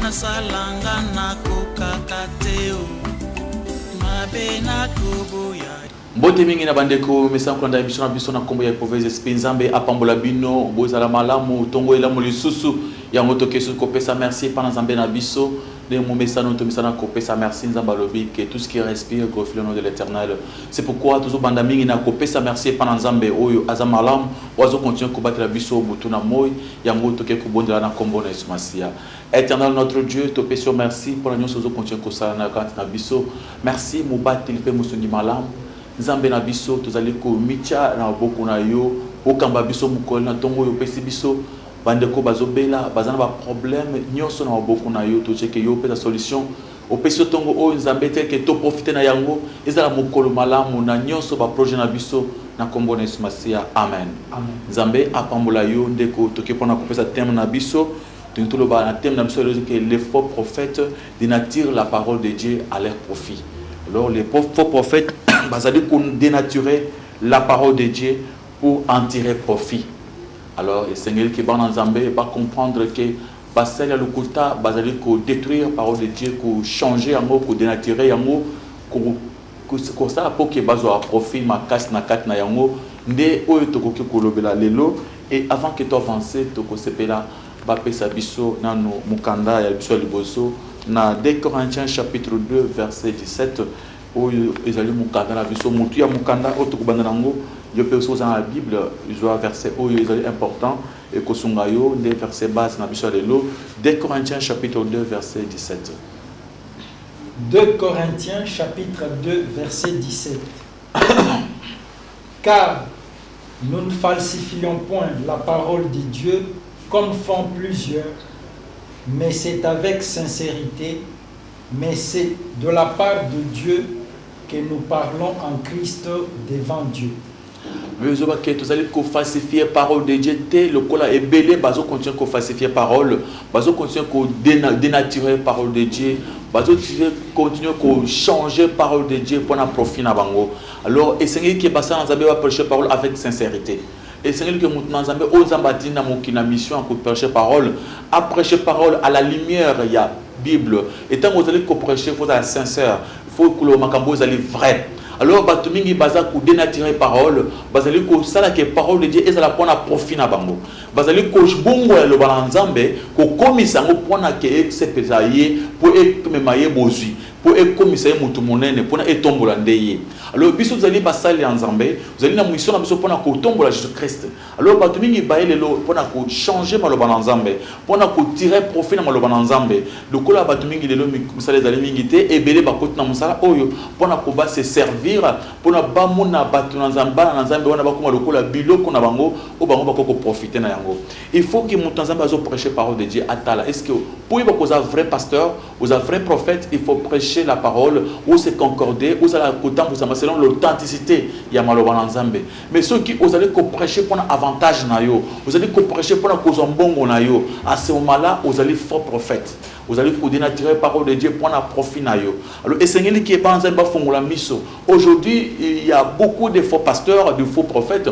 nasalanga nakokakateo mabena kubuya. Mbote mingi na bandeko mesanko na émission na biso na kombo ya Prophète Esprit Nzambe apambola bino bozala malamu tongo ela molisusu ya moto kesu ko pesa merci pa Nzambe na biso de mo mesano to mesana ko pesa merci Nzamba lobi que tout ce qui respire glorifie le nom de l'Éternel. C'est pourquoi toujours banda mingi na ko pesa merci pa Nzambe oyo azamalam wazo continuer ko battre la biso butuna moy ya moto ke ko bondela na kombo na Yesu Masia. Éternel notre Dieu, te pèsons merci pour la nyonso zo continuer ko sala na kati na biso. Merci mo battre pe mo songi malam. Nzambe na biso tozali ko micha na boko na yo okamba biso mukoli na tongo yo pesi biso bandeko bazobela bazana ba problème nyonso na boko na yo to cheke yo pesa solution o pesi tongo o Nzambe tel que to profiter na yango ezala mukolo malamu na nyonso ba projet na biso na kombo na Yesu Masia. Amen. Amen. Nzambe apambola yo ndeko toke pona ko pesa thème na biso tout ba na thème na biso que les faux prophètes dénaturent la parole de Dieu à leur profit. Alors les faux prophètes bazali ko dénaturer la parole de Dieu pour en tirer profit. Alors le Seigneur qui va dans Nzambe va comprendre que basali lokuta bazali ko détruire la parole de Dieu, ko changer en mot, ko dénaturer en mot, ko ça pour que bazo a profit makas na kat na yango nde oyo tokoki ko lobela lelo. Et avant que tu avances to ko sepela ba pesa biso nano mukanda ya biso liboso na 2 Corinthiens chapitre 2 verset 17. Oyo ezali mukanda na biso mutu ya mukanda otokubanda nango yo pe so dans la Bible ils ont verset oyo ezali important et kosunga yo des versets base na biso lelo 2 Corinthiens chapitre 2 verset 17. 2 Corinthiens chapitre 2 verset 17. Car nous ne falsifions point la parole de Dieu comme font plusieurs, mais c'est avec sincérité, mais c'est de la part de Dieu que nous parlons en Christ devant Dieu. Vous avez falsifier la parole de Dieu, le cola est belé, bazo continue à falsifier la parole, bazo continue à dénaturer la parole de Dieu, bazo continue à changer la parole de Dieu pour un profit na bango. Alors, et c'est qui est passé dans Zambé va prêcher la parole avec sincérité. Et c'est que maintenant Zambé aux ambatina mokina mission à prêcher la parole, à prêcher la parole à la lumière il y a Bible. Et tant que vous allez prêcher, il faut être sincère, il faut que le makambo soit vrai. Alors, batumingi baza ko dénaturer parole, bazali ko sala que parole de Dieu ezala pona profit na bango. Bazali ko bongo ya lo balanzambe ko komisa ngo pona ke sepezaye pour ekmemaye bozui, pour ekomisa mutu monene pona etombola ndeye. Alors biso zali basali nzambe, zali na mission na biso pona ko tombola Jésus Christ. Alors batumingi baele lo pona ko changer maloba nzambe, pona ko tirer profit na maloba nzambe. Lokola batumingi lelo misale zali mingite ebele bakoti na musala oyo pona ko ba se servir pour na bamona batu na nzamba na nzambe wana bakoma lokola biloko na bango o bango bakoko profiter na yango. Il faut que mutu nzambe azo prêcher parole de Dieu atala. Est-ce que pour y avoir un vrai pasteur, un vrai prophète, il faut prêcher la parole ou se concorder ou ça la côté selon l'authenticité ya maloba na nzambe. Mais ceux qui vous allez prêcher pour un avantage na yo, vous allez prêcher pour un cause mbongo na yo, à ce moment-là vous allez faux prophète. Vous allez dénaturer la parole de Dieu pour un profit na yo. Alors, et c'est qui est pas en miso. Aujourd'hui, il y a beaucoup de faux pasteurs, de faux prophètes,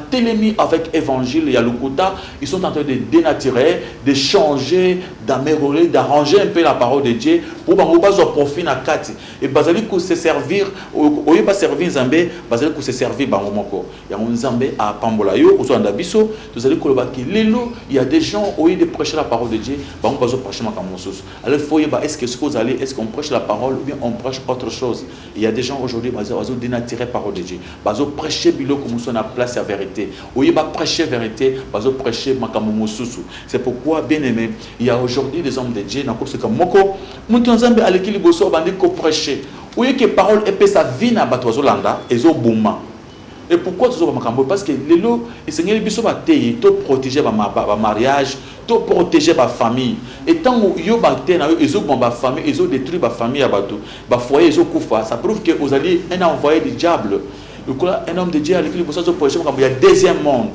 télémis avec l'évangile et Yalukuta, ils sont en train de dénaturer, de changer, d'améliorer, d'arranger un peu la parole de Dieu pour que profit na kati. Et bazali ko se servir, au lieu de servir Nzambe, bazali ko se servir bangomoko. Il y a un Nzambe à Pambola yo, au Zanda biso, vous allez kolobaki lelo, il y a des gens au lieu de prêcher la parole de Dieu, bango bazo prêcher makamoso. Alors il faut est-ce que ce que vous allez, est-ce qu'on prêche la parole ou bien on prêche autre chose? Il y a des gens aujourd'hui qui ont dénaturé la parole de Dieu. Ils ont prêché bilo comme on a place à vérité. Ou ils ont prêché vérité, ils ont prêché makamomosusu. C'est pourquoi bien aimé, il y a aujourd'hui des hommes de Dieu dans comme comme moko, mutonzambe alekili boso bandi ko prêcher. Ou que parole épée sa vie na batwazo landa ezo bouma. Et pourquoi tout ça parce que les lots et Seigneur biso ba téye to protéger ba mariage, to protéger ba famille. Et tant yo ba té na yo ezo bon ba famille, ezo détruire ba famille abato, ba foyer ezo kufa, ça prouve que vous allez un envoyé du diable. Donc là un homme de Dieu avec lui pour ça il y a deuxième monde.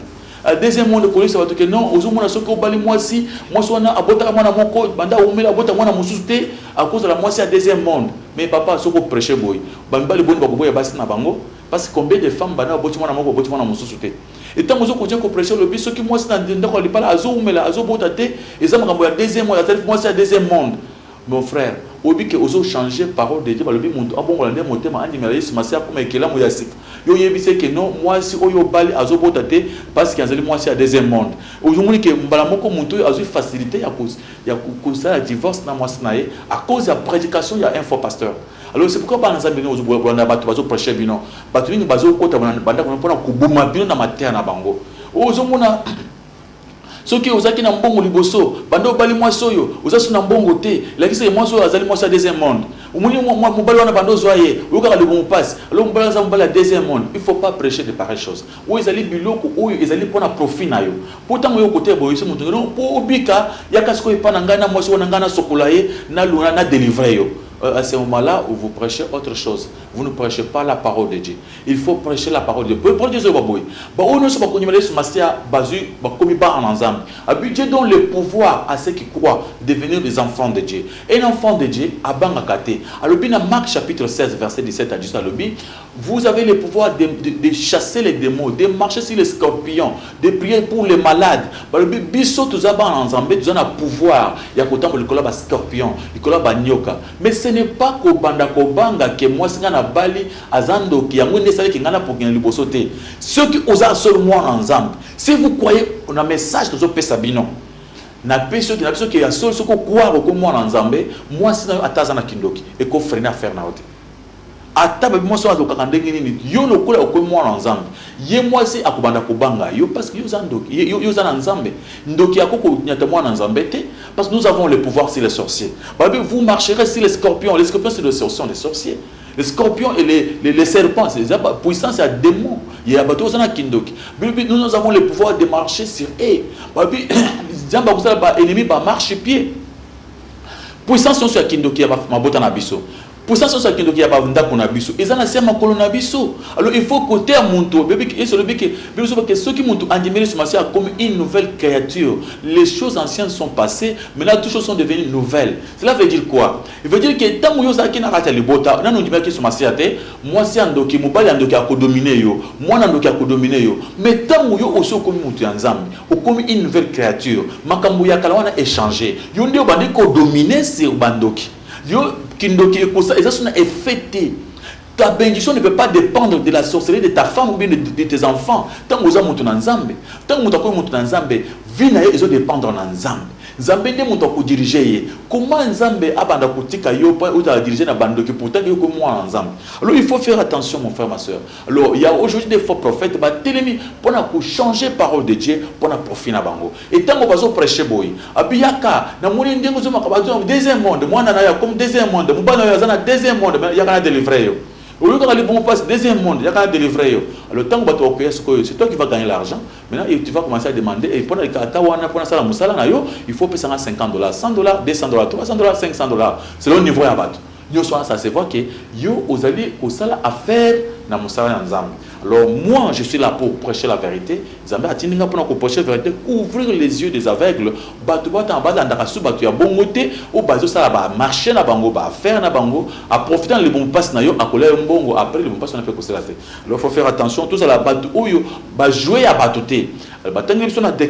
deuxième monde ko ça va que non ozomona soko bali mwasi wana abota mwana moko banda umela abota mwana mususte à cause de la mwasi à deuxième monde. Mais papa soko prêcher boy bambali boni bakoboya basi na bango parce que combien de femmes bana aboti mwana moko aboti mwana mususte. Et tant que vous avez prêché le bis, qui moi c'est dans le palais, azo mais la azo botate, et ça m'a cambié deuxième monde, moi c'est deuxième monde. Mon frère, au but que vous changé parole de Dieu, le but mon bon la mon thème animé, c'est ma sœur comme elle là moi c'est. Yo yebise que non, moi si oyo bali azo botate parce qu'il y a moi c'est deuxième monde. Aujourd'hui que mbala moko monto azo facilité à cause ça divorce na moi c'est à cause de la prédication il y a un faux pasteur. Alors c'est pourquoi par exemple nous on a bato prêcher bino bato ni bazo kota banda ko na kubuma bino na mater na bango ozomona soki ozaki na mbongo liboso banda obali mwasi oyo ozasu na mbongo te lakisi mwasi oyo azali mwasi ya deuxième monde omoni mobali wana banda ozwa ye oyokaka lebongo mpasi alors mobali aza mobali ya deuxième monde. Il ne faut pas prêcher de pareilles choses oyo ezali biloko oyo ezali mpona profit na yo po ntango yo kote boye so moto po obika yaka sikoyo epa na ngai na mwasi oyo na ngai nasokola ye na délivre yo. À ce moment-là où vous prêchez autre chose, vous ne prêchez pas la parole de Dieu. Il faut prêcher la parole de Dieu. Pour Dieu, Dieu donne le pouvoir à ceux qui croient devenir des enfants de Dieu. Un enfant de Dieu, alors, dans Marc chapitre 16, verset 17 à 18, vous avez le pouvoir de chasser les démons, de marcher sur les scorpions, de prier pour les malades. Mais ce n'est pas kobanda kobanga que moi c'est na bali azando ki yango nesali ki ngana pour gagner libosoté. Ceux qui osent seul moi ensemble. Si vous croyez on a message de pesa bino. Na peso qui a seul ce ko croire ko moi ensemble, moi c'est atazana kindoki et ko freiner à faire na hote. Ata ba moi so azokaka ndenge nini yo lokola ko moi ensemble. Ye moi c'est akobanda kobanga yo parce que yo zandoki yo zana ensemble. Ndoki akoko nyata moi ensemble te. Parce que nous avons le pouvoir sur les sorciers. Vous marcherez sur les scorpions. Les scorpions, c'est des sorciers. Les scorpions et les serpents, c'est la puissance, c'est un démon. Il y a nous avons le pouvoir de marcher sur eux. Les ennemis marchent pied. Puissance, c'est un kindoki, ma botte en abisso. Pour ça, c'est qu'il y a un dakunabiso. Ils ont un colonabiso. Alors il faut côté à monto. Et c'est le but que ceux qui montent en diminution comme une nouvelle créature. Les choses anciennes sont passées, maintenant toutes choses sont devenues nouvelles. Cela veut dire quoi? Il veut dire que tant que vous avez un les bota, non nous dit que moi c'est un doki, mon bal un doki à dominer yo, moi un doki à dominer yo. Mais tant que vous aussi comme monte ensemble, comme une nouvelle créature, makambuya kalawana échanger. Yonde obandi ko dominer sur bandoki. Yo kindoki ekosa ezasuna effecté. Ta bénédiction ne peut pas dépendre de la sorcellerie de ta femme ou bien de tes enfants. Tant que vous avez mon ensemble, tant que vous avez mon ensemble, vie na yo dépendre en ensemble. Nzambe nde moto ko diriger. Comment Nzambe abanda kotika yo pa ou ta diriger na bandoki pourtant yo comme moi ensemble. Alors il faut faire attention mon frère ma soeur. Alors il y a aujourd'hui des faux prophètes ba telemi pour na ko changer parole de Dieu pour na profit na bango. Et tant que bazo prêcher boy. Abiyaka na moni ndengo zo makabazo deuxième monde. Moi na ya comme deuxième monde. Mubana ya zana deuxième monde ya kana délivrer yo. Au lieu d'aller bon passe deuxième monde, il y a qu'à délivrer. Alors tant que tu vas payer ce que c'est toi qui vas gagner l'argent. Maintenant tu vas commencer à demander et pour ça il faut payer $50, $100, $200, $300, $500. C'est le niveau à battre. Ça se voit que yo vous allez au sala affaire na musala nzambe. Alors moi je suis là pour prêcher la vérité. Nzambe atininga pour prêcher la vérité, ouvrir les yeux des aveugles. Batu bata en bas ndaka su batu ya bongote au bazo sala ba marcher na bango ba faire na bango à profiter les bons passes na yo a coller mbongo après les bons passes on a fait cela. Alors faut faire attention tout ça la batu oyo ba jouer à batuté. Batangi sont dans 2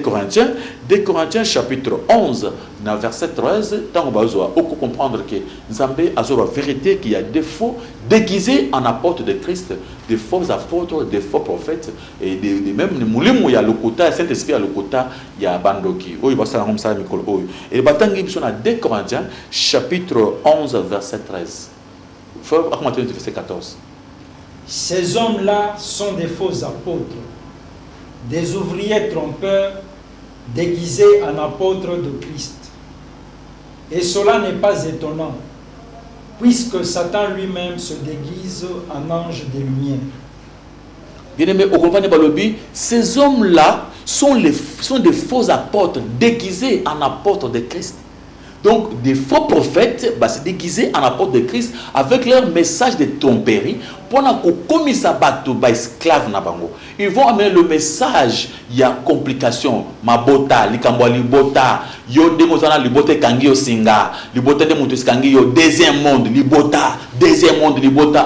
Corinthiens chapitre 11 dans verset 13 tant bazo on comprendre que Nzambe azo la vérité qu'il y a des faux déguisés en apôtres de Christ, des faux apôtres, des faux prophètes et même il y a le quota Saint-Esprit à le quota il y a bandoki oyo basala comme ça mikolo oyo et batangi sont dans 2 Corinthiens chapitre 11 verset 13 faut commenter le verset 14. Ces hommes-là sont des faux apôtres, des ouvriers trompeurs déguisés en apôtres de Christ. Et cela n'est pas étonnant, puisque Satan lui-même se déguise en ange des lumières. Bien aimé, au compagnie Balobi, ces hommes-là sont des faux apôtres déguisés en apôtres de Christ. Donc, des faux prophètes se déguiser en apôtre de Christ avec leur message de tromperie pour que ça bateau esclave na bango. Ils vont amener le message, il y a complication, mabota, likambwa libota, yo demozana libota kangi yo singa, libota de mutus kangi yo deuxième monde, libota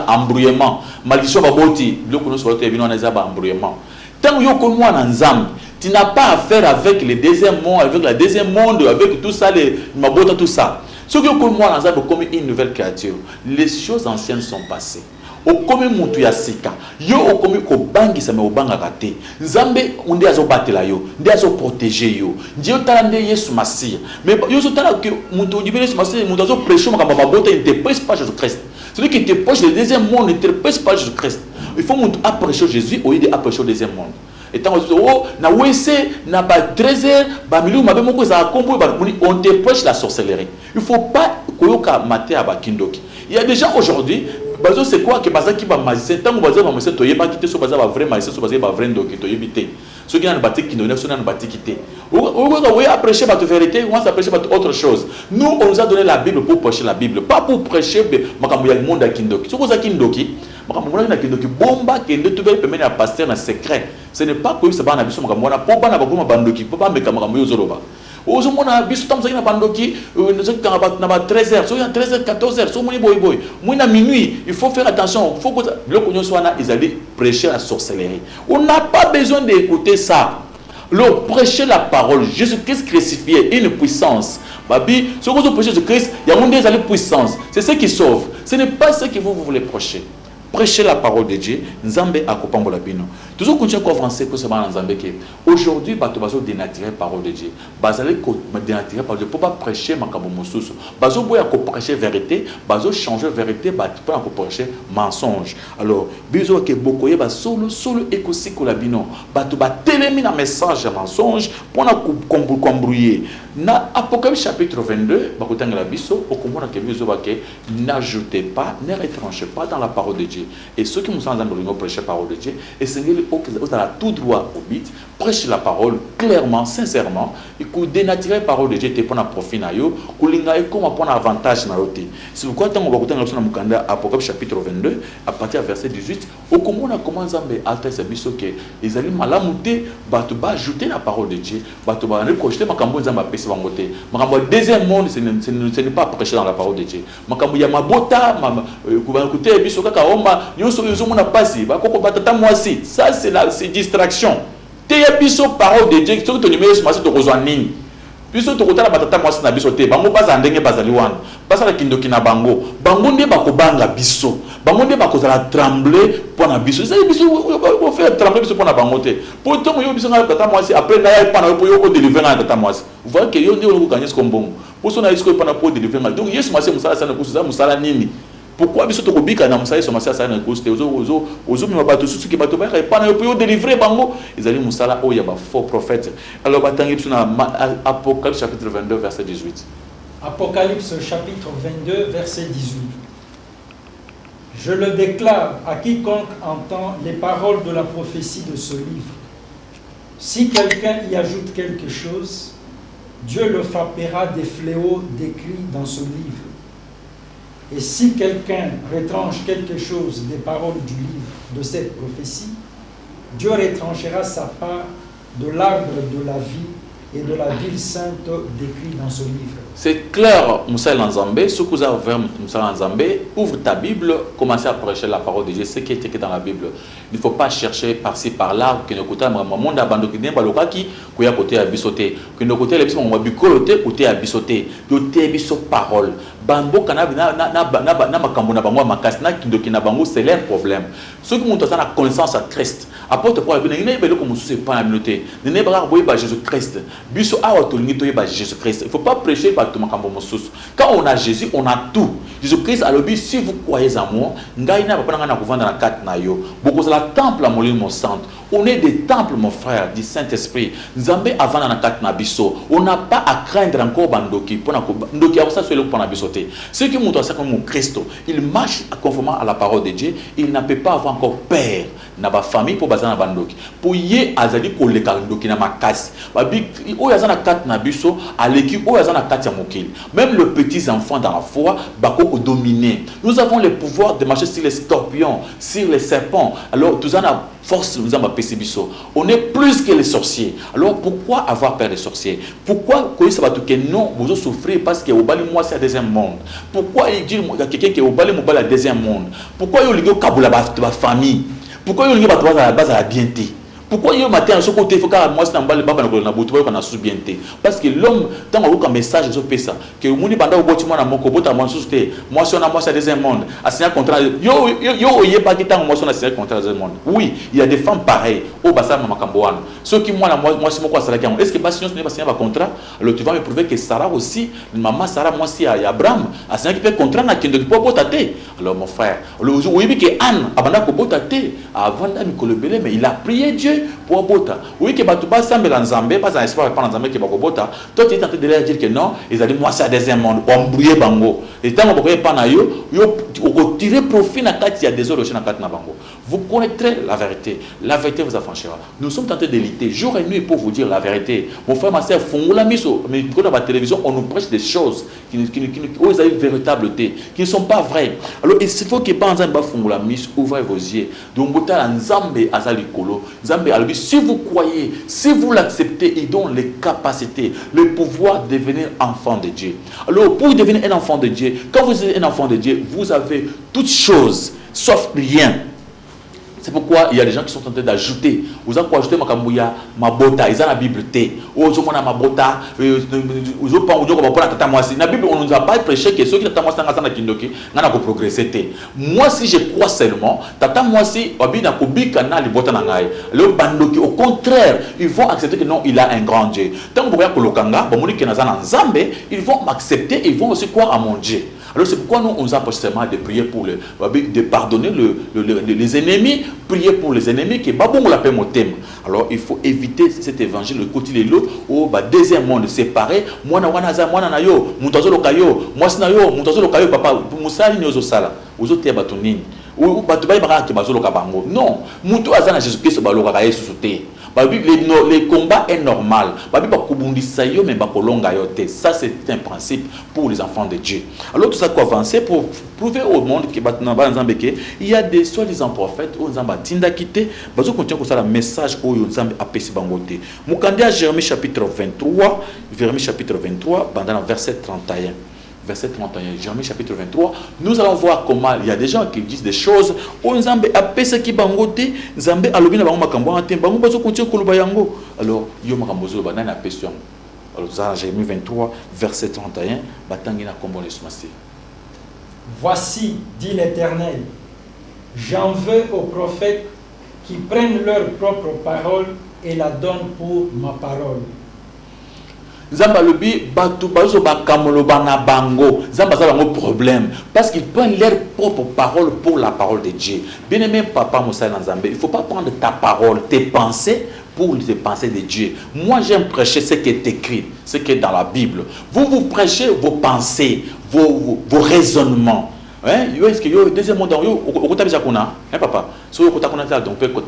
embrouillement. Maldition baboti, le kono so te bino na za ba embrouillement. Tant yo ko moi na nzambe, tu n'as pas affaire avec le deuxième monde, avec la deuxième monde, avec tout ça, les mabota, tout ça. Ce que moi, comme une nouvelle créature, les choses anciennes sont passées. Au comme mutu ya sika, yo au comme ko bangi sa me obanga raté. Nzambe onde azo batela yo, nde azo protéger yo. Dieu talande Yesu Masia. Mais yo so tala que mutu libéré Yesu Masia, mutu azo prêcher makamba mabota il te prêche pas Jésus Christ. Celui qui te prêche le deuxième monde ne te prêche pas Jésus Christ. Il faut mutu prêcher Jésus au lieu de prêcher le deuxième monde. Et tant que na wese na ba 13h ba milieu mabe moko za kombo on te prêche la sorcellerie. Il faut pas koyoka maté aba kindoki. Il y a déjà aujourd'hui bazo c'est quoi que bazaki ba magicien tant que bazo ba magicien to yeba kité so baza ba vrai magicien so baza ba vrai ndoki to yebité. Ceux qui n'ont pas dit qu'ils n'ont pas dit quitter. Oui, à prêcher votre vérité, on va prêcher votre autre chose. Nous, on nous a donné la Bible pour prêcher la Bible, pas pour prêcher le monde à Kindoki. Ce qu'on a Kindoki, bomba qui ne te permet à passer dans secret. Ce n'est pas que ça va en abysso, pour pas bandoki, pour pas me camaramoyo zoroba. Aujourd'hui, on a bis tam na bandoki, nous sommes à 13h, soit 13h, 14h, soit boy. Moi à minuit, il faut faire attention, il faut que le cognon soit là, ils allaient prêcher la sorcellerie. On n'a pas besoin d'écouter ça. Le prêcher la parole, Jésus-Christ crucifié, une puissance. Babi, ce que vous prêchez Jésus-Christ, il y a des puissance. C'est ce qui sauve. Ce n'est pas ce que vous voulez prêcher. Prêcher la parole de Dieu, Nzambe akopambola bino. Toujours continuer à avancer que ça va Nzambe que aujourd'hui bato bazo dénaturer parole de Dieu. Bazale ko dénaturer parole de Dieu pour pas prêcher makambo mosusu. Bazo boya ko prêcher vérité, bazo changer vérité bato pour ko prêcher mensonge. Alors, bizo ke bokoye ba solo ekosi ko la bino. Bato ba telemi na message mensonge pour na kombrouiller. Na Apocalypse chapitre 22, bakotanga la biso okomona ke bizo ba ke n'ajoutez pas, ne retranchez pas dans la parole de Dieu. Et ceux qui nous sont en prêcher la parole de Dieu, et Seigneur, vous avez tout droit au but, prêcher la parole clairement, sincèrement, et que dénaturer la parole de Dieu, te prendre profit na yo, que l'ingaye comme prendre avantage na yote. C'est pourquoi tant on va écouter dans le Mukanda, Apocalypse chapitre 22, à partir du verset 18, au comment on a commencé à alter ce biso que les alliés malamuté, bato ba ajouter la parole de Dieu, bato ba reprocher makambo nzamba pesi bangote. Makambo deuxième monde, ce n'est pas prêcher dans la parole de Dieu. Makambo ya mabota, écouter biso kaka ça c'est distraction. Te biso parole de Dieu, ce que ton numéro se passe de rejoindre. Biso to kotala batata mwasi na biso te, bango baza ndenge bazali wana. Basa la kindoki na bango. Bango nde bakobanga biso. Bango nde bakozala trembler pour na biso. Ça biso on fait trembler biso pour na bango te. Pourtant yo biso na batata mwasi après na ya pana pour yo ko délivrer na batata mwasi. Vous voyez que yo nde ko gagner ce combo. Pour ça na isko pana pour délivrer. Donc yesu mwasi musala sana kusuza musala nini? Pourquoi biso to kobika na musala so masala sana koste ozo mi bato susu ki bato ba pana yo pour délivrer bango ezali musala o ya ba faux prophète. Alors batangi biso na Apocalypse chapitre 22 verset 18. Apocalypse chapitre 22 verset 18. Je le déclare à quiconque entend les paroles de la prophétie de ce livre. Si quelqu'un y ajoute quelque chose, Dieu le frappera des fléaux décrits dans ce livre. Et si quelqu'un retranche quelque chose des paroles du livre de cette prophétie, Dieu retranchera sa part de l'arbre de la vie et de la ville sainte décrite dans ce livre. C'est clair, Moussa Lanzambé, ce que vous avez ouvert Moussa Lanzambé, ouvre ta Bible, commencez à prêcher la parole de Dieu, ce qui est écrit dans la Bible. Il ne faut pas chercher par-ci, par-là, que nous écoutons un monde abandonné, qui n'est pas le cas qui est à côté à bisoter, que nous écoutons les bisons, on va bicoloter, côté à bisoter, côté à bisot parole. Bambo, c'est leur problème. Ceux qui ont la connaissance à Christ, apporte pour la Bible, il n'y a pas comme ce n'est pas la communauté. Il n'y a pas Jésus-Christ. Biso a Jésus-Christ. Il ne faut pas prêcher par tout le monde. Quand on a Jésus, on a tout. Jésus-Christ a dit, si vous croyez en moi, ngaina va prendre dans la carte na yo. Beaucoup la temple à mon centre. On est des temples, mon frère, du Saint-Esprit. Nzambe avant na carte na biso. On n'a pas à craindre encore bandoki pour na ndoki a ça sur le pour na bisoté. Ceux qui montrent ça comme mon Christ, il marche conformément à la parole de Dieu, il ne peut pas avoir encore peur na ba famille pour bazana bandoki. Pour yé azali ko le kandoki na makasi. Ba bi o yazana carte na biso aleki o yazana carte ya mokili. Même les petits enfants dans la foi bako dominer. Nous avons le pouvoir de marcher sur les scorpions, sur les serpents. Alors tout ça na force nous avons pécibiso. On est plus que les sorciers. Alors pourquoi avoir peur des sorciers? Pourquoi quand ça va tout que non, vous souffrez parce que au bali moi c'est un deuxième monde. Pourquoi il dit quelqu'un qui est au bali moi c'est un deuxième monde? Pourquoi il dit kabula ba famille? Pourquoi il dit ba la base à la bienté? Pourquoi il y a matin à ce côté il faut que moi c'est un bal baba na boto ba na sous-bienté parce que l'homme tant on a un message sur ça que moni banda au botimo na moko bota moi sous-té moi c'est un deuxième monde a signé contrat yo yé pas qui tant moi c'est un contrat deuxième monde. Oui, il y a des femmes pareilles au basa makambo wana ceux qui moi c'est moi ça là est-ce que pas sinon ce n'est pas signé un contrat alors tu vas me prouver que Sarah aussi maman Sarah moi si Abraham a signé un contrat na kindo pour botaté alors mon frère le oui que Anne abanda ko botaté avant d'ami ko le belé mais il a prié Dieu pour bota. Oui que batuba sambela nzambe pas un espoir pas nzambe que bako bota. Toi tu es en train de leur dire que non, ils allaient moi c'est un deuxième monde, on brouiller bango. Et tant que pas na yo tirer profit na kati ya des autres na kati na bango. Vous connaîtrez la vérité vous affranchira. Nous sommes tentés de lutter jour et nuit pour vous dire la vérité. Mon frère ma sœur fongula miso mais quand la télévision on nous prêche des choses qui ont une véritabilité qui ne sont pas vraies. Alors il faut que pas nzambe fongula miso ouvrez vos yeux. Donc bota nzambe azali kolo. Nzambe alors, si vous croyez, si vous l'acceptez, il donne les capacités, le pouvoir de devenir enfant de Dieu. Alors, pour devenir un enfant de Dieu, quand vous êtes un enfant de Dieu, vous avez toutes choses, sauf rien. C'est pourquoi il y a des gens qui sont en train d'ajouter. Vous avez ajouté ma bota, ils ont la Bible. Vous avez ma bota, vous avez la Bible, on ne nous a pas prêché que ceux qui ont progressé. Moi, si je crois seulement, au contraire, ils vont accepter que non, il a un grand Dieu. Tant que vous ils vont m'accepter, ils vont aussi croire à mon Dieu. Alors c'est pourquoi nous on nous approche seulement de prier pour de pardonner les ennemis, prier pour les ennemis qui babon la paix mon thème. Alors il faut éviter cet évangile le côté de l'autre au deuxième monde séparé. Moi na wanaza moi na yo, mutazo lokayo, moi sina yo, mutazo lokayo papa, musali nyozo sala. Ozote batonini. Ou batubai baka ke bazolo ka bango. Non, mutu azana Jésus-Christ baloka ka Yesu sote. Les combats est normal. Ça c'est un principe pour les enfants de Dieu. Alors tout ça quoi avancer pour prouver au monde qu'il y a des soi-disant prophètes où Nzamba tinda quitté, bazo continue comme ça le message où Nzamba a pesi bangote. Mukande à Jérémie chapitre 23, pendant le verset 31. Verset 31, Jérémie chapitre 23, nous allons voir comment il y a des gens qui disent des choses. Oh, Nzambe a pesa ki bangote, Nzambe alobi na bango makambo ante, bango bazo continue koluba yango. Alors, yo makambo zo ba na pesa yango. Alors, ça Jérémie 23, verset 31, batangi na kombo lesmasi. Voici, dit l'Éternel, j'en veux aux prophètes qui prennent leur propre parole et la donnent pour ma parole. Zamba lobi batu bazo bakamolo bana bango Zamba za bango problème parce qu'ils prennent leur propre parole pour la parole de Dieu. Bien-aimé papa Moussa Nzambe, il faut pas prendre ta parole, tes pensées pour les pensées de Dieu. Moi j'aime prêcher ce qui est écrit, ce qui est dans la Bible. Vous prêchez vos pensées, vos raisonnements. Hein, est-ce que deuxième monde au côté de Jakuna, hein papa, sur le côté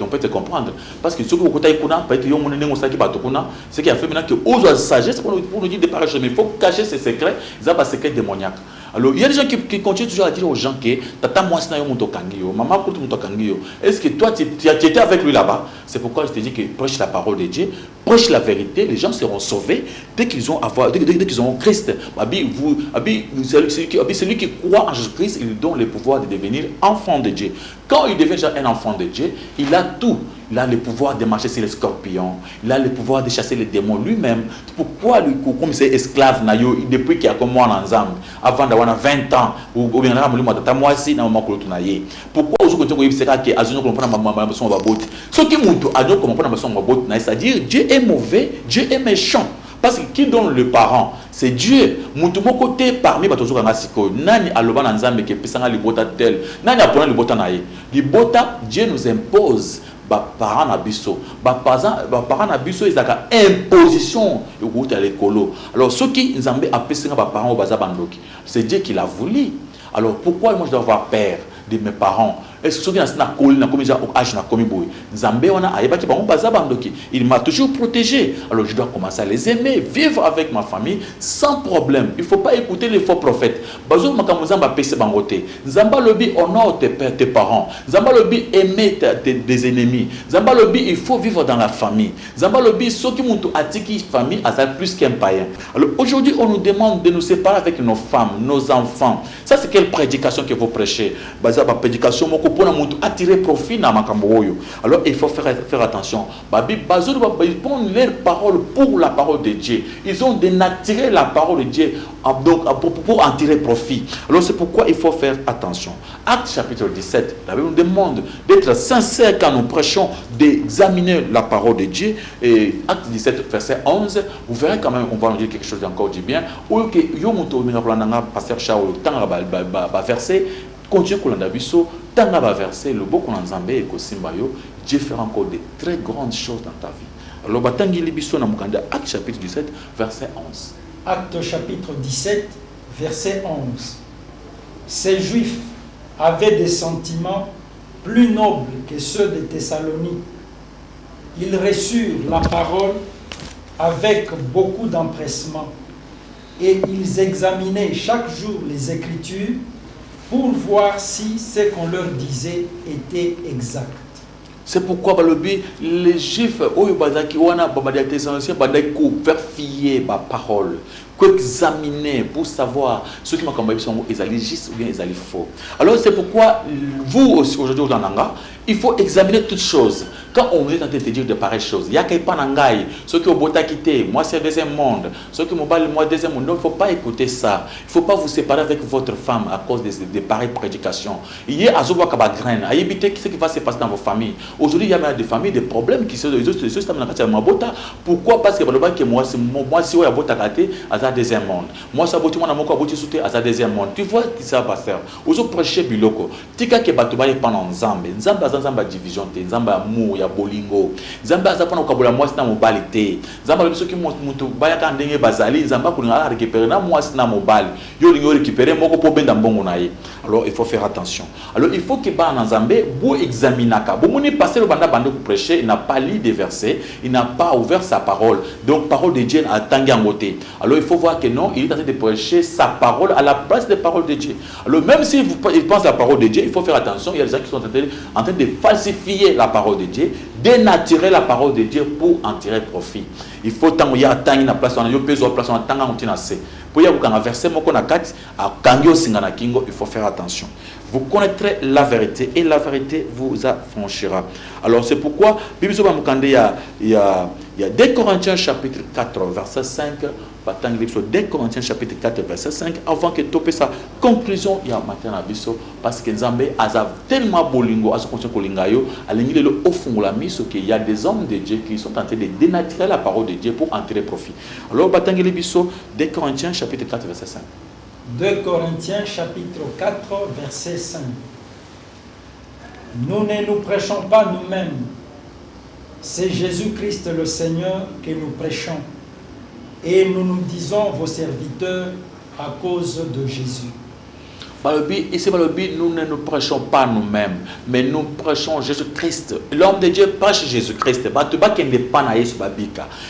on peut te comprendre parce que sur le côté Kuna, peut-être yo monene ngosaki batokuna, ce qui a fait maintenant que aux sagesse pour nous dire de parler mais il faut cacher ces secrets, ça pas secret démoniaque. Alors, il y a des gens qui continuent toujours à dire aux gens que tata moi c'est mon tokangio, maman pour mon tokangio. Est-ce que toi tu étais avec lui là-bas? C'est pourquoi je te dis que prêche la parole de Dieu, prêche la vérité, les gens seront sauvés dès qu'ils ont Christ. Celui qui croit en Jésus-Christ, il donne le pouvoir de devenir enfant de Dieu. Quand il devient déjà un enfant de Dieu, il a tout. Il a le pouvoir de marcher sur les scorpions. Il a le pouvoir de chasser les démons lui-même. Pourquoi lui, comme c'est esclave, depuis qu'il a comme moi ensemble, avant d'avoir 20 ans, ou bien là, moi aussi, dans mon pourquoi aujourd'hui, c'est ça qui a ma son babote. Ce qui c'est-à-dire Dieu est mauvais, Dieu est méchant. Parce que qui donne le parent, c'est Dieu. Mutumo côté parmi batozo kanga siko. Nani aloba na nzambe ke pesanga libota tel. Nani apona libota na ye. Libota Dieu nous impose. Parents na biso, parents na biso ils ont imposition à l'écolo. Alors ceux qui nzambe apesenga ba parents au baza bandoki, c'est Dieu qui l'a voulu. Alors pourquoi moi je dois avoir peur de mes parents? Est-ce que ceux qui na koli na komi ja âge na komi boy nzambe wana ayeba ki bango baza bandoki, il m'a toujours protégé. Alors je dois commencer à les aimer, vivre avec ma famille sans problème. Il faut pas écouter les faux prophètes. Bazo makamu nzamba pese bangote. Nzamba lobi honore tes parents. Nzamba lobi aimer tes ennemis. Nzamba lobi il faut vivre dans la famille. Nzamba lobi ceux qui muntu atiki famille azal plus qu'un païen. Alors aujourd'hui on nous demande de nous séparer avec nos femmes, nos enfants. Ça c'est quelle prédication que vous prêchez? Baza ba prédication moko pour attirer profit dans makambo oyo. Alors il faut faire attention. Babi bazo ils prennent leur parole pour la parole de Dieu. Ils ont dénaturé la parole de Dieu donc pour en tirer profit. Alors c'est pourquoi il faut faire attention. Acte chapitre 17, la Bible nous demande d'être sincère quand nous prêchons, d'examiner la parole de Dieu. Et Acte 17 verset 11, vous verrez quand même qu'on va nous dire quelque chose encore du bien. Ou que yomuto mingaplana pasteur Shaul tanga ba verset continue kolanda biso tanga ba verset le boko nzambe et kosimba yo, Dieu fera encore de très grandes choses dans ta vie. Alors batangi libiso na mukanda Acte chapitre 17 verset 11. Acte chapitre 17 verset 11. Ces Juifs avaient des sentiments plus nobles que ceux de Thessalonique. Ils reçurent la parole avec beaucoup d'empressement et ils examinaient chaque jour les Écritures pour voir si ce qu'on leur disait était exact. C'est pourquoi les Juifs, vérifier ma parole, examiner pour savoir ceux qui m'ont sont juste ou bien ils allaient faux. Alors c'est pourquoi vous aussi aujourd'hui au Nanga, il faut examiner toutes choses. Quand on est en train de te dire de pareilles choses, il y a quelqu'un nangai, ceux qui ont beau quitté, moi c'est deuxième monde, ceux qui m'ont parlé moi deuxième monde, il ne faut pas écouter ça. Il ne faut pas vous séparer avec votre femme à cause de pareilles prédications. Il y a Azoba Kabagraine, à éviter ce qui va se passer dans vos familles. Aujourd'hui, il y a des familles, des problèmes qui se pourquoi? Parce que moi, si on a beau t'arrêter, à la deuxième monde. Moi, ça bouti, moi, à la deuxième monde. Tu vois ce qui ça va faire. Vous prêchez biloko. Tika ke batuba ye pendant Nzambe. Nzamba division te. Nzamba amour ya bolingo. Nzamba za pendant kabola moi c'est na mobali te. Nzamba biso ki mutu baya ka ndenge bazali. Nzamba kulinga récupérer na moi c'est na mobali. Yo lingo récupérer moko po benda mbongo na ye. Alors il faut faire attention. Alors il faut que ba na Nzambe bo examinaka. Bo moni passer le banda bande pour prêcher, il n'a pas lu des versets, il n'a pas ouvert sa parole. Donc parole de Dieu a tangi en côté. Alors il faut voir que non, il est en train de prêcher sa parole à la place des paroles de Dieu. Alors même si il pense la parole de Dieu, il faut faire attention. Il y a des gens qui sont en train de falsifier la parole de Dieu, dénaturer la parole de Dieu pour en tirer profit. Il faut tant il y a tant une place on a besoin de place on a tant on tient assez. Pour y avoir un verset moko na kati a kangio singana kingo, il faut faire attention. Vous connaîtrez la vérité et la vérité vous affranchira. Alors c'est pourquoi Bible il y a 2 Corinthiens chapitre 4 verset 5, 2 Corinthiens chapitre 4 verset 5, avant que topé sa conclusion il y a matin à biso parce que Nzambe a tellement bolingo à ce qu'on kolingayo alingi le ofungola miso qu'il y a des hommes de Dieu qui sont en train de dénaturer la parole de Dieu pour en tirer profit. Alors batangeli biso 2 Corinthiens chapitre 4 verset 5. 2 Corinthiens chapitre 4 verset 5. Nous ne nous prêchons pas nous-mêmes. C'est Jésus-Christ le Seigneur que nous prêchons. Et nous nous disons vos serviteurs à cause de Jésus. Ici, nous ne nous prêchons pas nous-mêmes, mais nous prêchons Jésus-Christ. L'homme de Dieu prêche Jésus-Christ. Il ne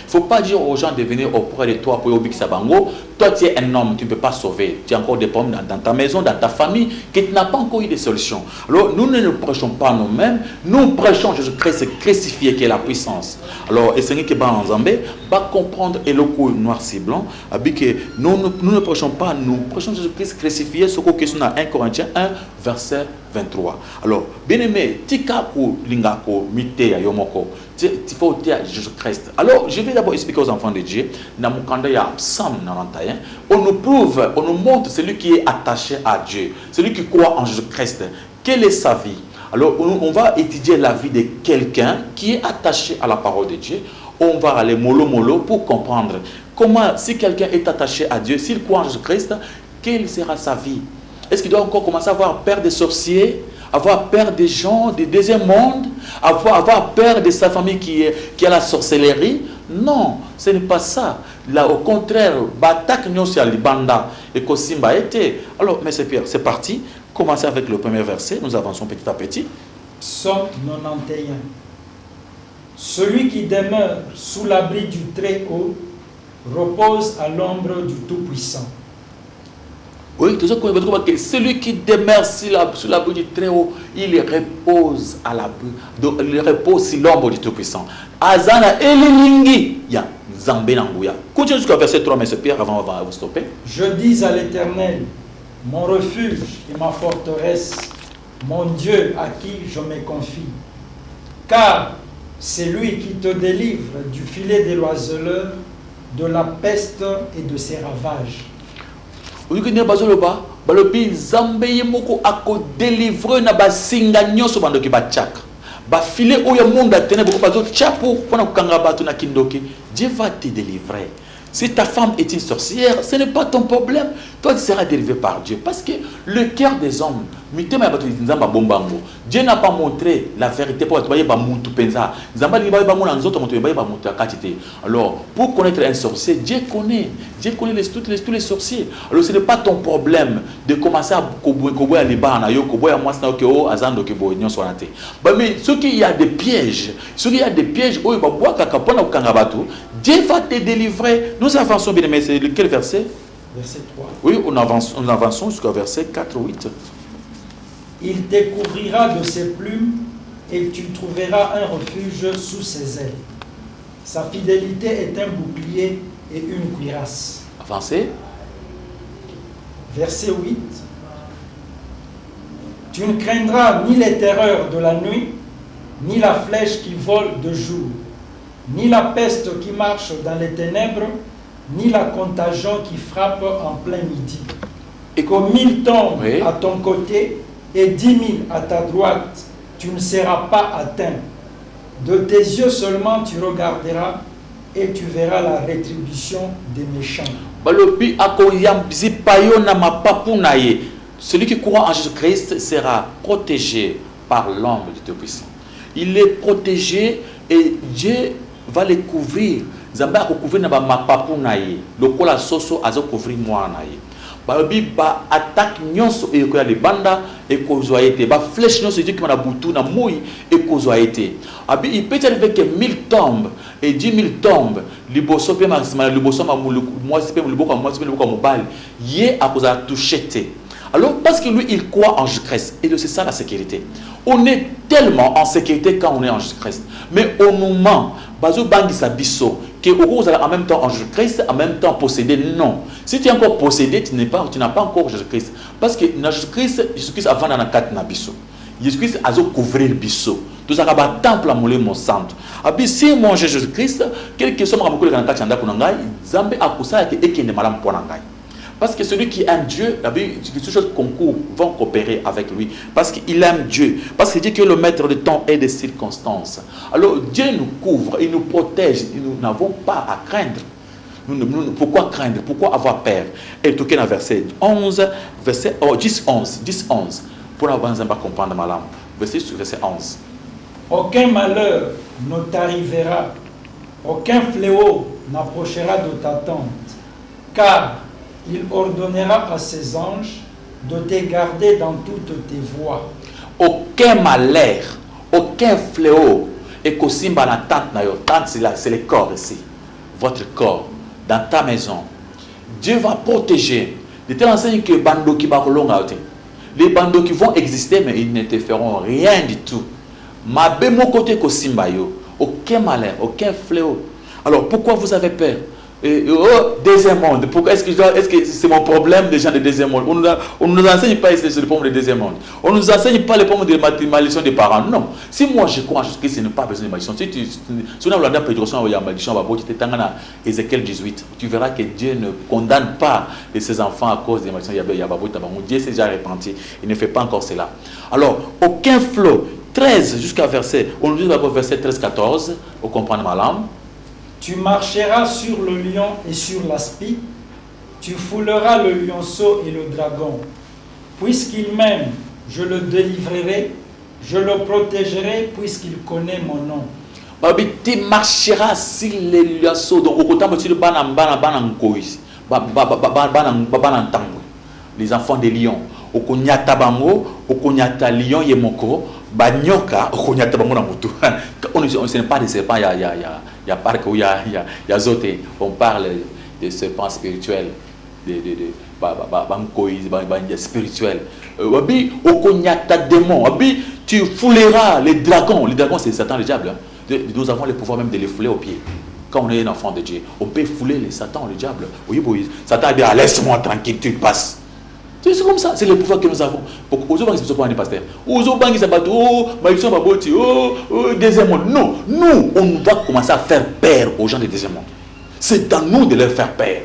faut pas dire aux gens de venir auprès de toi pour Obik Sabango. Toi, tu es un homme, tu ne peux pas sauver. Tu as encore des problèmes dans ta maison, dans ta famille, que tu n'as pas encore eu de solution. Alors, nous ne nous prêchons pas nous-mêmes, nous prêchons Jésus-Christ crucifié qui est la puissance. Alors, et c'est ce qui va comprendre et le coup noir si blanc, que nous ne prêchons pas, nous prêchons Jésus-Christ crucifié, ce que sont 1 Corinthiens 1, verset 23. Alors, bien aimé, tika ko lingako mite ya yomoko, il faut dire Jésus-Christ. Alors, je vais d'abord expliquer aux enfants de Dieu, dans mon candidat, il y a Psaume 91, on nous prouve, on nous montre celui qui est attaché à Dieu, celui qui croit en Jésus-Christ. Quelle est sa vie? Alors, on va étudier la vie de quelqu'un qui est attaché à la parole de Dieu. on va aller mollo mollo pour comprendre comment, si quelqu'un est attaché à Dieu, s'il croit en Jésus-Christ, quelle sera sa vie? Est-ce qu'il doit encore commencer à avoir peur des sorciers, avoir peur des gens du deuxième monde, avoir peur de sa famille qui a la sorcellerie? Non, ce n'est pas ça. Là, au contraire, batak nyosia libanda et kosimba était. Alors, mais c'est Pierre, c'est parti. Commencez avec le premier verset. Nous avançons petit à petit. Psaume 91. Celui qui demeure sous l'abri du Très-Haut repose à l'ombre du Tout-Puissant. Oui, celui qui demeure sous l'abri du Très-Haut, il repose à l'abri, il repose sur l'ombre du Tout-Puissant. Azana elilingi ya Zambé Nanguya. Continue jusqu'au verset 3, mais c'est Pierre, avant de vous stopper. Je dis à l'Éternel, mon refuge et ma forteresse, mon Dieu à qui je me confie. Car c'est lui qui te délivre du filet des oiseleurs, de la peste et de ses ravages. Balobi Zambé moko ako délivrer na basinga nyoso bandoki bachaka. Ba filet oyo monde atene beaucoup bazo chapo pona kanga bato na kindoki. Dieu va te délivrer. Si ta femme est une sorcière, ce n'est pas ton problème. Toi, tu seras délivré par Dieu. Parce que le cœur des hommes, Dieu n'a pas montré la vérité pour être alors, pour connaître un sorcier, Dieu connaît tous les sorciers. Alors, ce n'est pas ton problème de commencer à mais ce qu'il y a des pièges, Dieu va te délivrer. Nous avançons bien, mais c'est lequel verset? Verset 3. Oui, nous avançons jusqu'au verset 4 ou 8. Il te couvrira de ses plumes et tu trouveras un refuge sous ses ailes. Sa fidélité est un bouclier et une cuirasse. Avancez. Verset 8. Tu ne craindras ni les terreurs de la nuit, ni la flèche qui vole de jour, ni la peste qui marche dans les ténèbres, ni la contagion qui frappe en plein midi. Et comme 1000 tombent à ton côté et 10 000 à ta droite, tu ne seras pas atteint. De tes yeux seulement tu regarderas et tu verras la rétribution des méchants. Celui qui croit en Jésus-Christ sera protégé par l'ombre du Tout-Puissant. Il est protégé et Dieu va les couvrir. Zamba a couvrir na ba mapapu na ye. Lokola soso azo couvrir moi na ye. Babi ba attaque nyonso e ko ya libanda e ko zoyete. Ba flèche nyonso Dieu qui m'a butu na moi e ko zoyete. Abi il peut arriver que 1000 tombes et 10 000 tombes. Liboso pe maximal liboso ma moi c'est pe liboko moi c'est pe liboko mobile. Ye a cause touché te. Alors, parce que lui, il croit en Jésus-Christ. Et c'est ça la sécurité. On est tellement en sécurité quand on est en Jésus-Christ. Mais on nous ment. Bazo bangi sa biso. Que vous allez en même temps en Jésus-Christ, en même temps posséder. Non. Si tu es encore possédé, tu n'as pas encore Jésus-Christ. Parce que dans Jésus-Christ avant dans la carte na biso. Jésus-Christ a couvrir biso. Tout ça va temple à mouler mon centre. Abi si moi Jésus-Christ, quel que soit ma mouler dans la carte chanda kunangai, Zambé a kusa ke ekende malam ponangai. Parce que celui qui aime Dieu, toutes choses concours vont coopérer avec lui. Parce qu'il aime Dieu. Parce qu'il dit que le maître de temps est des circonstances. Alors Dieu nous couvre, il nous protège. Nous n'avons pas à craindre. Pourquoi craindre? Pourquoi avoir peur? Et tout dans verset 11, verset 10, 11. Pour avancer, pas comprendre ma langue. Verset 11. Aucun malheur ne t'arrivera. Aucun fléau n'approchera de ta tente. Car il ordonnera à ses anges de te garder dans toutes tes voies. Aucun malheur, aucun fléau. Et que simba la tente, c'est le corps ici. Votre corps, dans ta maison. Dieu va protéger. De telle enseigne que bandos qui les bandos qui vont exister, mais ils ne te feront rien du tout. Ma bémo côté que simba yo. Aucun malheur, aucun fléau. Alors pourquoi vous avez peur? Deuxième monde. Pourquoi est-ce que c'est mon problème des gens de deuxième monde? On nous enseigne pas le problème de deuxième monde. On nous enseigne pas le problème de malédiction des parents. Non. Si moi je crois en Jésus-Christ, ce n'est pas besoin de malédiction. Si on a la prédication, il y a malédiction, Ézéchiel 18. Tu verras que Dieu ne condamne pas ses enfants à cause des malédictions. Dieu s'est déjà repenti. Il ne fait pas encore cela. Alors, aucun flot. 13 jusqu'à verset. On nous dit d'abord verset 13-14. Vous comprenez ma langue? Tu marcheras sur le lion et sur l'aspic, tu fouleras le lionceau et le dragon. Puisqu'il m'aime, je le délivrerai, je le protégerai puisqu'il connaît mon nom. Tu marcheras sur les lionceaux. Donc, au côté de les enfants des lions. Au konyata bango, au konyata lion yemoko, banyoka, au konyata bango na mutu. On ne pas des serpents, il y a parc où il y a zoté. On parle de serpents spirituels, de spirituels. Au konyata démon, tu fouleras les dragons. Les dragons, c'est Satan, le diable. Nous avons le pouvoir même de les fouler aux pieds. Quand on est un enfant de Dieu, on peut fouler les Satan, le diable. Oui, Satan dit, laisse-moi tranquille, tu passes. C'est comme ça, c'est le pouvoir que nous avons. Aux autres, c'est pas un pasteur. Aux autres, c'est pas deuxième monde. Non, nous, on doit commencer à faire peur aux gens du deuxième monde. C'est dans nous de leur faire peur.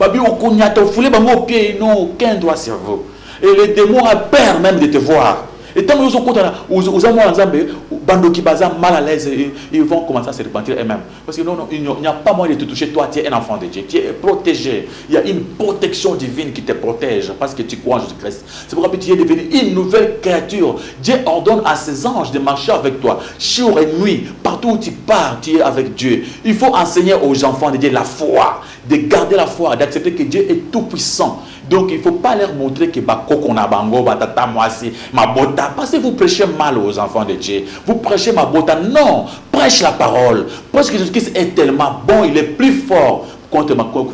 Babi, on connaît, on foulé, au pied, ils n'ont aucun droit sur vous. Et les démons ont peur même de te voir. Et tant qu'ils sont contents, aux amours ensemble, bando qui basent mal à l'aise, ils vont commencer à se repentir eux-mêmes. Parce que non, il n'y a pas moyen de te toucher. Toi, tu es un enfant de Dieu. Tu es protégé. Il y a une protection divine qui te protège parce que tu crois en Jésus-Christ. C'est pourquoi tu es devenu une nouvelle créature. Dieu ordonne à ses anges de marcher avec toi, jour et nuit. Partout où tu pars, tu es avec Dieu. Il faut enseigner aux enfants de Dieu la foi, de garder la foi, d'accepter que Dieu est tout puissant. Donc il ne faut pas leur montrer que parce que vous prêchez mal aux enfants de Dieu. Vous prêchez ma bota. Non, prêche la parole. Parce que Jésus-Christ est tellement bon, il est plus fort contre ma victoire.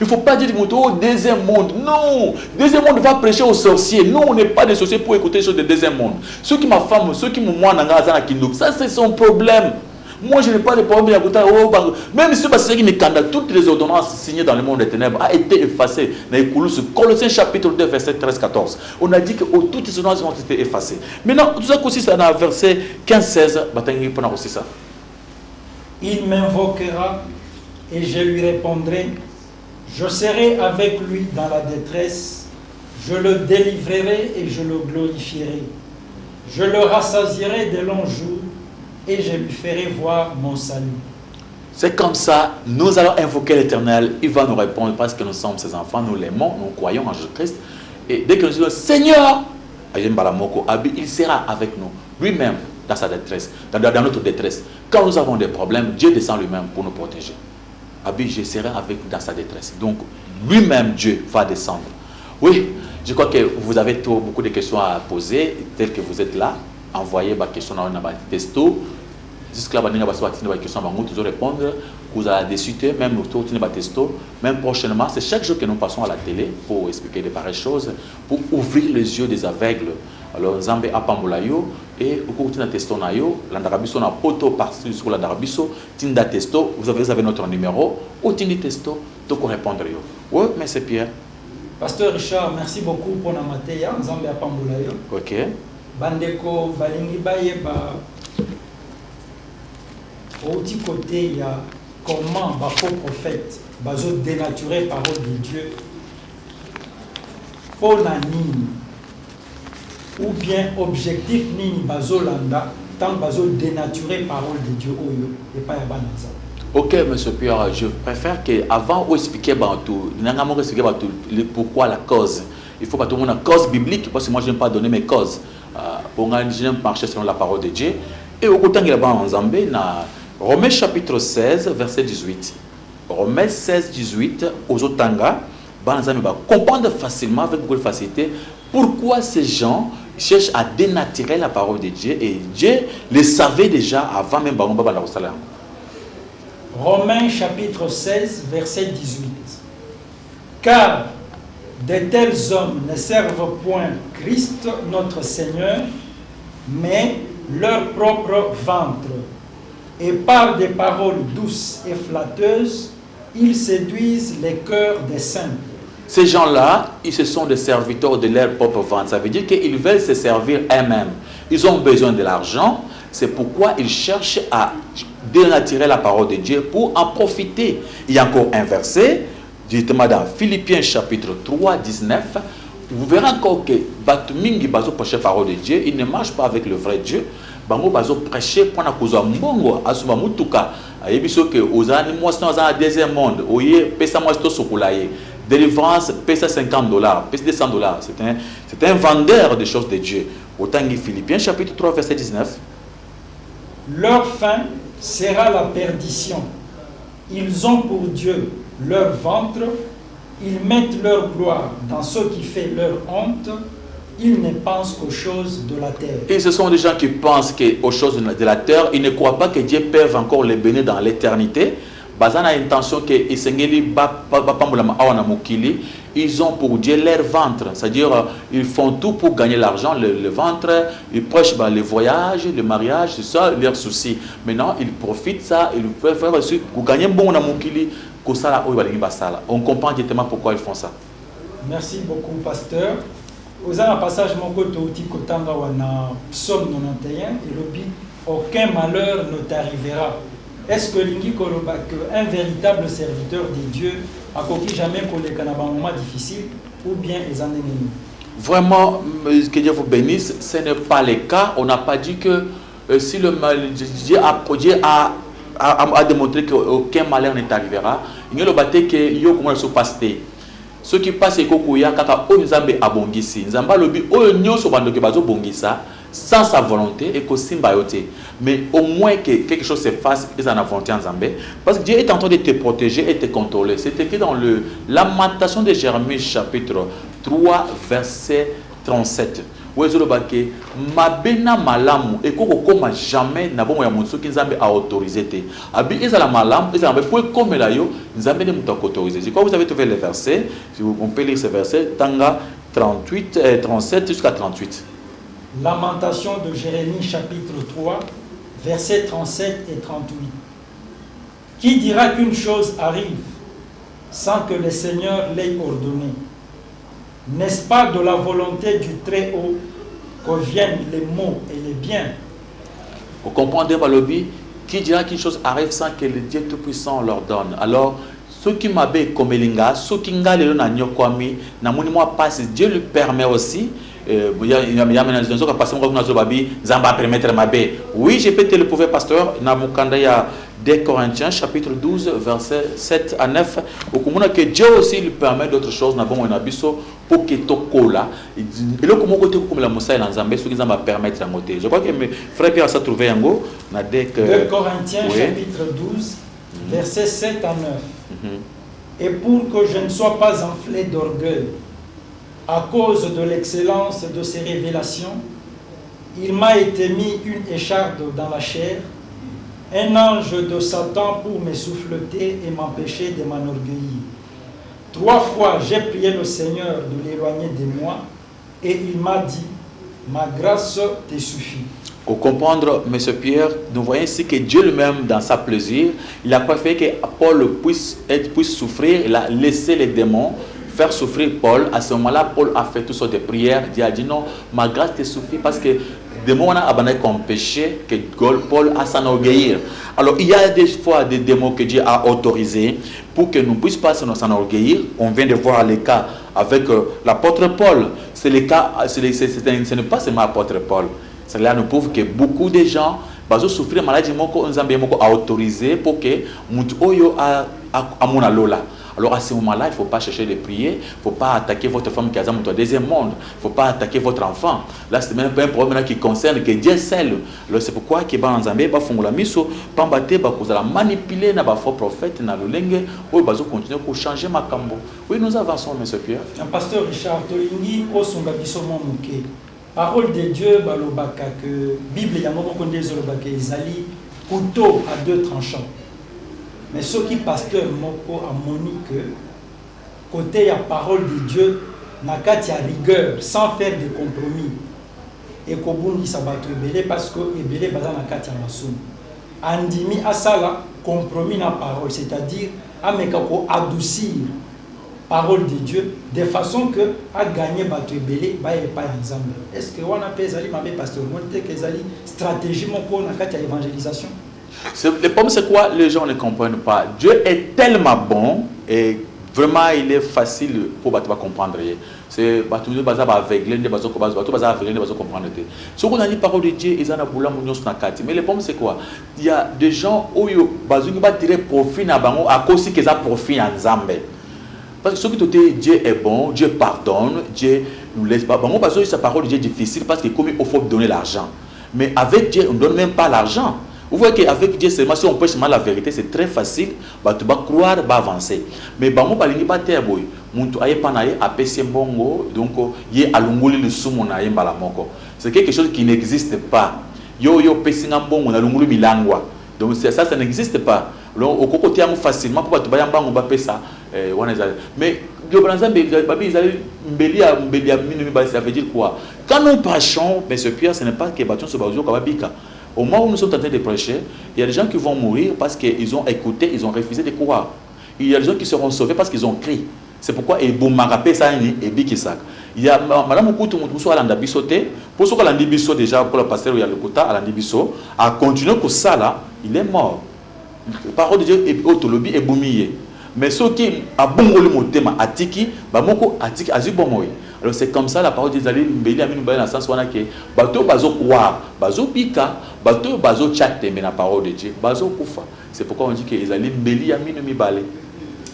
Il ne faut pas dire au deuxième monde. Non, deuxième monde va prêcher aux sorciers. Nous, on n'est pas des sorciers pour écouter les choses du deuxième monde. Ceux qui ma femme, ceux qui m'ont ça c'est son problème. Moi, je n'ai pas de problème. Même si toutes les ordonnances signées dans le monde des ténèbres ont été effacées. Colossiens chapitre 2, verset 13-14. On a dit que toutes les ordonnances ont été effacées. Maintenant, tout ça aussi, c'est dans le verset 15-16. Il m'invoquera et je lui répondrai. Je serai avec lui dans la détresse. Je le délivrerai et je le glorifierai. Je le rassasierai de longs jours et je lui ferai voir mon salut. C'est comme ça, nous allons invoquer l'Éternel, il va nous répondre parce que nous sommes ses enfants, nous l'aimons, nous croyons en Jésus-Christ. Et dès que nous disons Seigneur, il sera avec nous, lui-même dans sa détresse, dans notre détresse. Quand nous avons des problèmes, Dieu descend lui-même pour nous protéger. Je serai avec vous dans sa détresse. Donc, lui-même, Dieu va descendre. Oui, je crois que vous avez beaucoup de questions à poser, telles que vous êtes là. Envoyez vos questions dans un testo. Jusqu'à là, vous avez questions, vous répondre. Vous allez discuter, même autour de testo. Même prochainement, c'est chaque jour que nous passons à la télé pour expliquer de pareilles choses, pour ouvrir les yeux des aveugles. Alors, Zambé a Pambolayo et au cours de testo nayo, l'andarabiso na poto partout sur l'andarabiso, tinda testo, vous avez notre numéro, ou tindi testo, tout pour répondre yo. Oui, mais c'est Pierre. Pasteur Richard, merci beaucoup pour la matéria, Zambé a Pambolayo. Ok. Bandeko balingi bayeba au petit côté il y a comment bafo prophète bazo dénaturer parole de Dieu pour la nini ou bien objectif nini bazo landa tant bazo dénaturer parole de Dieu oyo et pas yabanza. Ok, monsieur Pierre, je préfère que avant d'expliquer pourquoi la cause, il faut pas tout le monde la cause biblique parce que moi je n'aime pas donner mes causes. Pour marcher selon la parole de Dieu. Et au côté de en Zambé, dans Romains chapitre 16, verset 18. Romains 16, 18, aux Otanga, comprendre facilement, avec beaucoup de facilité, pourquoi ces gens cherchent à dénaturer la parole de Dieu. Et Dieu les savait déjà avant même Baromba la Rosalam. Romains chapitre 16, verset 18. Car de tels hommes ne servent point Christ notre Seigneur, mais leur propre ventre. Et par des paroles douces et flatteuses, ils séduisent les cœurs des saints. Ces gens-là, ils se sont des serviteurs de leur propre ventre. Ça veut dire qu'ils veulent se servir eux-mêmes. Ils ont besoin de l'argent. C'est pourquoi ils cherchent à dénaturer la parole de Dieu pour en profiter. Il y a encore un verset, justement dans Philippiens chapitre 3, 19, vous verrez encore que Batumingi bazo prêcher la parole de Dieu, il ne marche pas avec le vrai Dieu. Bango bazo prêcher pour na kozo mbongo asuma mutuka. Ayebiso que aux années moi c'est dans un deuxième monde. Oye pesa moi sto sokulaye. Délivrance pesa $50, pesa $200. C'est un vendeur des choses de Dieu. Autant que Philippiens chapitre 3 verset 19. Leur fin sera la perdition. Ils ont pour Dieu leur ventre. Ils mettent leur gloire dans ce qui fait leur honte. Ils ne pensent qu'aux choses de la terre. Et ce sont des gens qui pensent aux choses de la terre. Ils ne croient pas que Dieu peut encore les bénir dans l'éternité. Ils ont pour Dieu leur ventre. C'est-à-dire, ils font tout pour gagner l'argent, le ventre. Ils prêchent les voyages, le mariage, c'est ça leur souci. Maintenant, ils profitent ça. Ils peuvent faire aussi pour gagner bon na mokili. On comprend directement pourquoi ils font ça. Merci beaucoup, pasteur. Vous avez un passage mon côté outil kotanga wana Psaume 91 et le aucun malheur ne t'arrivera. Est-ce que lingi koloba que un véritable serviteur de Dieu a coquille jamais pour les canabas moment difficile ou bien les ennemis? Vraiment, que Dieu vous bénisse, ce n'est pas le cas. On n'a pas dit que si le mal Dieu a démontré qu'aucun malheur ne t'arrivera. Il y a le bâté que yo comment se passe. Ce qui passe c'est que kaka o nzambe abongisi. Nzamba lobi o nyoso bando ke bazo bongisa sans sa volonté et que simba yote. Mais au moins que quelque chose se fasse et ça n'a volonté en Zambé. Parce que Dieu est en train de te protéger et te contrôler. C'est écrit dans le Lamentation de Jérémie chapitre 3 verset 37. Où est-ce que mabena malamu et koko koma jamais na bon ya mutsu ki Nzambe a autorisé te. Abi ezala malamu ezala pour comme la yo Nzambe ne muta autorisé. Je crois que vous avez trouvé les versets. Si on peut lire ces versets Tanga 38 37 jusqu'à 38. Lamentation de Jérémie chapitre 3 versets 37 et 38. Qui dira qu'une chose arrive sans que le Seigneur l'ait ordonné? N'est-ce pas de la volonté du Très-Haut que viennent les maux et les biens? Vous comprenez, Balobi? Qui dira qu'une chose arrive sans que le Dieu Tout-Puissant leur donne? Alors, ceux qui m'abaissent comme Elinga, ceux qui n'ont pas nyokwami, na moni moi passe, Dieu lui permet aussi. Oui, je peux te le prouver, pasteur. Dans 2 Corinthiens, chapitre 12, versets 7 à 9. Que Dieu aussi lui permet d'autres choses. Pour que tu là. Et là, comment côté comme la Moussa et l'Anzambé, ce qui va permettre de monter. Je crois que mes frères Pierre s'est trouvé en go. 2 Corinthiens, chapitre 12, versets 7 à 9. Et pour que je ne sois pas enflé d'orgueil, à cause de l'excellence de ces révélations, il m'a été mis une écharde dans la chair, un ange de Satan pour me souffleter et m'empêcher de m'enorgueillir. 3 fois j'ai prié le Seigneur de l'éloigner de moi, et il m'a dit, ma grâce te suffit. Pour comprendre, M. Pierre, nous voyons ici que Dieu lui-même, dans sa plaisir, il a préféré que Paul puisse souffrir, il a laissé les démons faire souffrir Paul. À ce moment-là, Paul a fait toutes sortes de prières. Dieu a dit non, ma grâce te suffit parce que les démons ont abandonné comme péché que Paul a s'enorgueillir. Alors, il y a des fois des démons que Dieu a autorisés pour que nous ne puissions pas s'enorgueillir. On vient de voir les cas avec l'apôtre Paul. C'est le cas, ce n'est pas seulement l'apôtre Paul. Cela nous prouve que beaucoup de gens vont souffrir de maladie a autorisé pour que Moutoyo a mon lola. Alors à ce moment-là, il ne faut pas chercher de prier, il ne faut pas attaquer votre femme qui a un deuxième monde, il ne faut pas attaquer votre enfant. Là, c'est même pas un problème qui concerne que Dieu seul. Alors c'est pourquoi que dans Zambie, il faut manipuler les faux prophètes, ou continuer pour changer ma cambo. Oui, nous avançons, M. Pierre. Pasteur Richard, Tolingi, Osonga Bisomo Mouké. Parole de Dieu, balobaka que Bible yamoko konde zolobaka ezali couteau à 2 tranchants. Mais ce qui pasteur moko a moni que côté la parole de Dieu nakati a rigueur sans faire de compromis et kobundi sabato ebele parce que ebele baza nakati a masum andimi asala compromis na parole, c'est-à-dire ameka ko adoucir parole de Dieu de façon que a gagné bato ebele ba e pas ensemble. Est-ce que on appelle ezali mabe pasteur monte que ezali stratégie moko nakati a évangélisation? Le problème, c'est quoi? Les gens ne comprennent pas. Dieu est tellement bon et vraiment il est facile pour battre comprendre. C'est battre de base aveuglé, de base aveuglé, de base comprendre. Ce qu'on a dit parole de Dieu, ils en a boula mounion snakati. Mais le problème c'est quoi? Il y a des gens où ils vont tirer profit na bango à cause qu'ils ont profit en Zambie. Parce que ce que Dieu est bon, Dieu pardonne, Dieu nous laisse pas. Bango parce que sa parole de Dieu est difficile parce que comme il faut donner l'argent. Mais avec Dieu on ne donne même pas l'argent. Vous voyez qu'avec Dieu seulement, si on prêche seulement la vérité, c'est très facile, tu vas croire, tu vas avancer. Mais bango balingi ba terboy, muntu aye panaye apesi mbongo, donc ye alunguli le sumo na ye mbala moko. C'est quelque chose qui n'existe pas. Yo pesi mbongo na lungulu milangwa. Donc ça n'existe pas. Donc au côté facilement pour tu ba mbango ba pesa mais le Branzam babi ils allaient mbelia minumi ba ça veut dire quoi? Quand nous prêchons, mais ce Pierre ce n'est pas que bâton se bazo kababika. Au moment où nous sommes en train de prêcher, il y a des gens qui vont mourir parce qu'ils ont écouté, ils ont refusé de croire. Il y a des gens qui seront sauvés parce qu'ils ont crié. C'est pourquoi il y a Madame Okutu Moutou à l'andabisoté, pour ce que l'andabiso déjà, pour le pasteur il y a le quota à l'andabiso, a continué pour ça là, il est mort. La parole de Dieu est autolobie et boumillé. Mais ceux qui a bon le mot thème atiki, bamoko atiki azibomoy. Alors c'est comme ça la parole des alliés mbeli aminu ba na sens wana ke bato bazo croire, bazo pika, bato bazo chatte mais la parole de Dieu, bazo kufa. C'est pourquoi on dit que les alliés mbeli aminu mibale.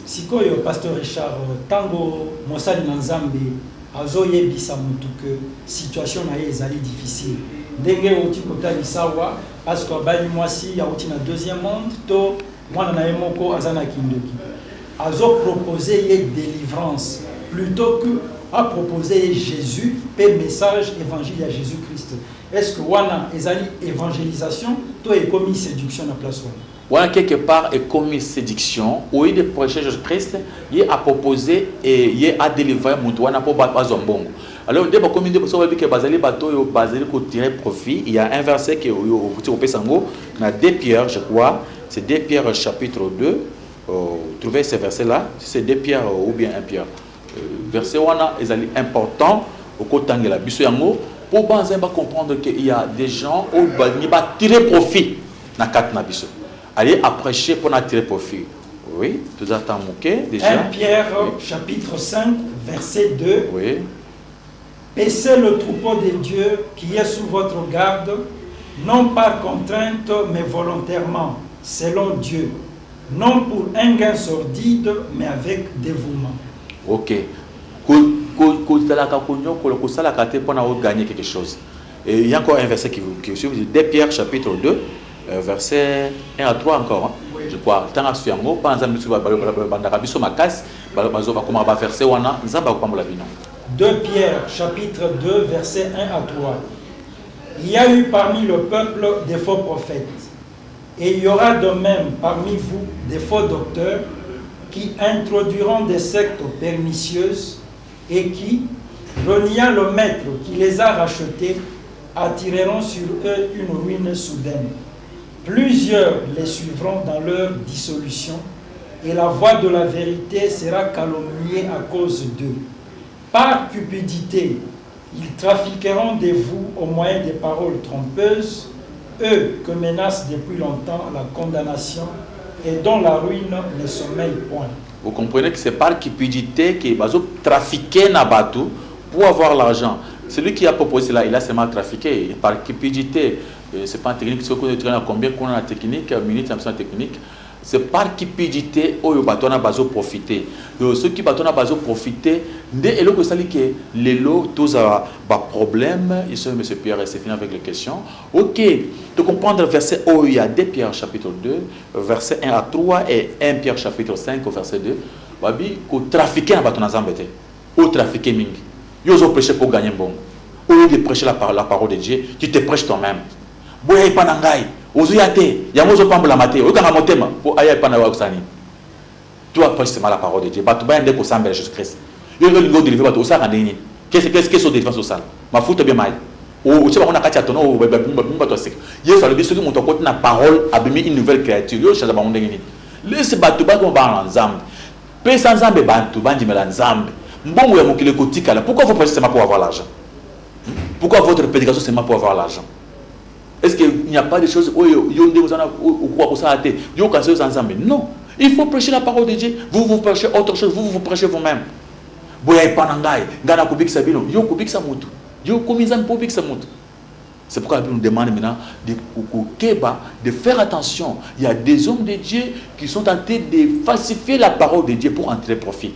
Sikoyo pasteur Richard tango mosali na Nzambe azo yebisa mutu que situation na ye ezali difficile. Ndenge oti kota bisawa parce que bali mwasi ya oti na deuxième monde to mwana na yemoko azana kindoki. Azo proposer une délivrance plutôt que à proposer Jésus et message évangile à Jésus-Christ. Est-ce que wana ezali évangélisation to est commis séduction na place wana? Voilà quelque part est commis séduction au lieu de prêcher Jésus-Christ, il a proposé et il a délivré mutuana pour battre zombongo. Alors dès que de personnes que bazali bateau bazali ko tirer profit, il y a un verset qui au Pesango dans 2 Pierre, je crois, c'est 2 Pierre chapitre 2. Trouvez ce verset là, c'est 2 Pierre ou bien 1 Pierre. Verset wana est important au côté de la biso yango pour banzen ba comprendre qu'il y a des gens où ils va tirer profit na kat na biso. Allez à prêcher pour tirer profit. Oui, tout ça t'as moqué déjà. 1 Pierre chapitre 5 verset 2. Oui. Paissez le troupeau de Dieu qui est sous votre garde, non par contrainte mais volontairement, selon Dieu. Non pour un gain sordide, mais avec dévouement. Ok. Gagner quelque chose. Et il y a encore un verset qui suit, 2 Pierre chapitre 2, verset 1 à 3 encore. Hein. Oui. Je crois. Tant que tu as mot, par exemple, tu vas verset 2 Pierre chapitre 2, verset 1 à 3. Il y a eu parmi le peuple des faux prophètes. Et il y aura de même parmi vous des faux docteurs qui introduiront des sectes pernicieuses et qui, reniant le maître qui les a rachetés, attireront sur eux une ruine soudaine. Plusieurs les suivront dans leur dissolution et la voie de la vérité sera calomniée à cause d'eux. Par cupidité, ils trafiqueront de vous au moyen des paroles trompeuses, eux que menace depuis longtemps la condamnation et dont la ruine ne sommeille point. Vous comprenez que c'est par cupidité qu'ils vont trafiquer Nabatou pour avoir l'argent. Celui qui a proposé cela, il a seulement trafiqué. Par cupidité, c'est pas une technique, c'est combien qu'on a la technique, minute, la technique. C'est par cupidité où ils vont profiter. Ceux qui vont profiter, dès que les lots, tous ont problème, ils sont M. Pierre, c'est fini avec les questions. Ok, de comprendre verset où il y a 2 Pierre chapitre 2, verset 1 à 3 et 1 Pierre chapitre 5 au verset 2. Babi, ko trafiquer na bato na zambete, ou trafiquer mingi. Ils ont prêché pour gagner bon. Au lieu de prêcher la parole de Dieu, tu te prêches toi-même. Boya ipanangai, ozuyate, yamozo pambula mate, okanga motema, pour aya ipana wa kusani. Toi prêches seulement la parole de Dieu. Bato ba ndeko sambela Jésus-Christ. Yo le lingo délivrer bato osaka ndeni. Qu'est-ce que sont délivrance au sale? Ma foute bien mal. O tu vas on a katia tono o bato sek. Yesu a le biso qui monte côté na parole a mis une nouvelle créature. Yo chaza ba ndeni. Laisse bato ba ko ba nzambe. Pesa nzambe bantu bandimela nzambe. Mbongo ya mokile kotika là. Pourquoi vous prêchez seulement pour avoir l'argent? Pourquoi votre prédication seulement pour avoir l'argent? Est-ce qu'il n'y a pas de choses où il y a des gens qui ont été non, Il faut prêcher la parole de Dieu. Vous prêchez autre chose, vous prêchez vous-même. C'est pourquoi la Bible nous demande maintenant de faire attention. Il y a des hommes de Dieu qui sont tentés de falsifier la parole de Dieu pour en tirer profit.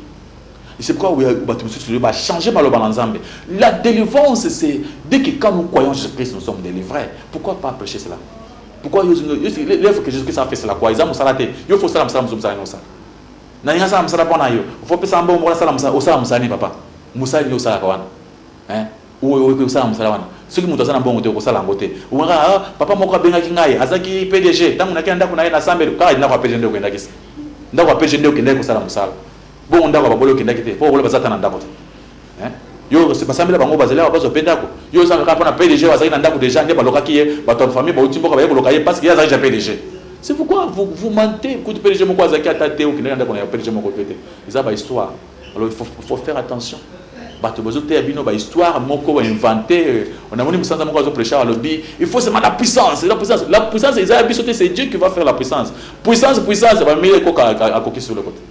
Et c'est pourquoi on va changer par le balanzambe. La délivrance, c'est dès que quand nous croyons Jésus-Christ, nous sommes délivrés. Pourquoi pas prêcher cela? Pourquoi l'œuvre que Jésus-Christ a fait, c'est la quoi? Il faut ça. Il faut ça. Papa. Moussa ni osala kawana. Ou ça musala. Ceux qui m'ont donné un bon côté, ça l'angoté. Ou papa moko benga kingai, azaki PDG, tant na kenda kuna na sambe ka ina kwa PDG ndeko kenda kisi. Ndako PDG ndeko kenda ko sala musala. Bon ndako babolo kenda kite. Po bolo bazata na ndako. Yo c'est pas sambe bango bazela ba bazo pendako. Yo ça ka pona PDG wazaki na ndako déjà ndé baloka kiye, ba ton famille ba utimbo ka ba boloka ye parce qu'il y a déjà PDG. C'est pourquoi vous mentez coup de PDG moko azaki atate ou kenda ndako na PDG moko pété. Ça ba histoire. Alors il faut faire attention. Histoire on a il faut seulement la puissance. La puissance, c'est Dieu qui va faire la puissance. Puissance, va mettre à coquille sur le côté.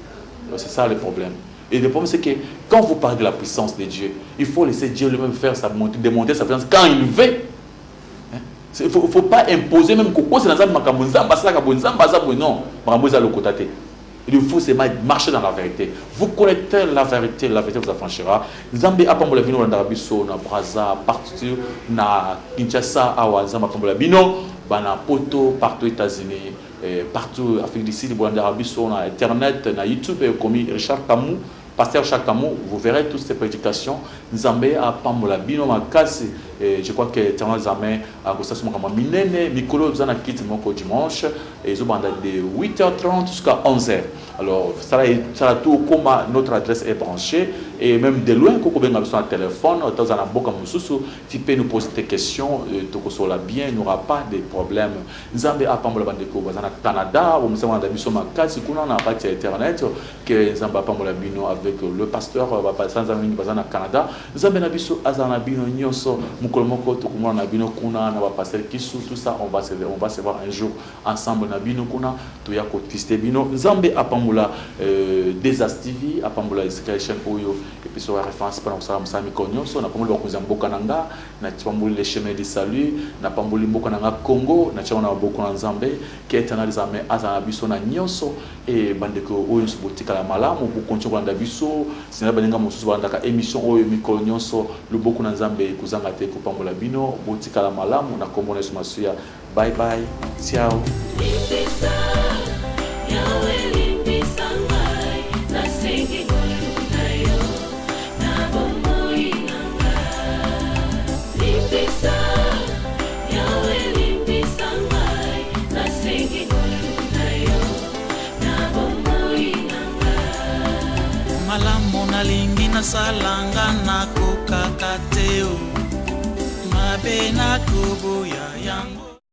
C'est ça le problème. Et le problème, c'est que quand vous parlez de la puissance de Dieu, il faut laisser Dieu lui-même faire démontrer sa puissance quand il veut. Il ne faut pas imposer même Coco, c'est dans non. Il faut marcher dans la vérité. Vous connaissez la vérité vous affranchira. Zambé apambola bino na Biso na Braza partout na Kinshasa awa Zamba apambola bino bana poto partout États-Unis partout Afrique du Sud bolanda Biso na internet na YouTube comme Richard Kamou, pasteur Richard Kamou, vous verrez toutes ces prédications. Zambé apambola bino makasi. Je crois que Éternel Zamé a gosté mon camarade Minene, Mikolo Zana quitte mon dimanche et ils ont de 8h30 jusqu'à 11h. Alors, ça a tout comme notre adresse est branchée et même de loin, quand on a besoin de téléphone, tu peux nous poser des questions, tu sois bien, il n'y aura pas de problème. Zambé a pas mal de Canada, on a mis sur ma case, on a parti internet, que Zambé a pas mal avec le pasteur, sans amis, au Canada. Zambé a mis Azana Bino Nyoso. Mukolomoko tukumana nabino kuna na pasteur Kisu, tout ça on va se voir un jour ensemble nabino kuna toya ko twister bino Nzambe apamula Desas TV apamula Israel oyo et puis sur la référence pendant ça msami konyoso na pamula bakuza mboka nanga na pamula les chemins du salut na pamula mboka nanga Congo na chana boko na Nzambe qui est analysé azana biso na nyonso et bandeko oyo sobotika la malamu pour continuer na biso sina balinga mosusu bandaka émission oyo mikolo nyonso le boko na Nzambe kuzanga te kupambola bino botika la malamu na kombona Yesu Masiya. Bye bye, ciao. Malamu nalingi na salanga na kukakateo Mabe na kubuya yangu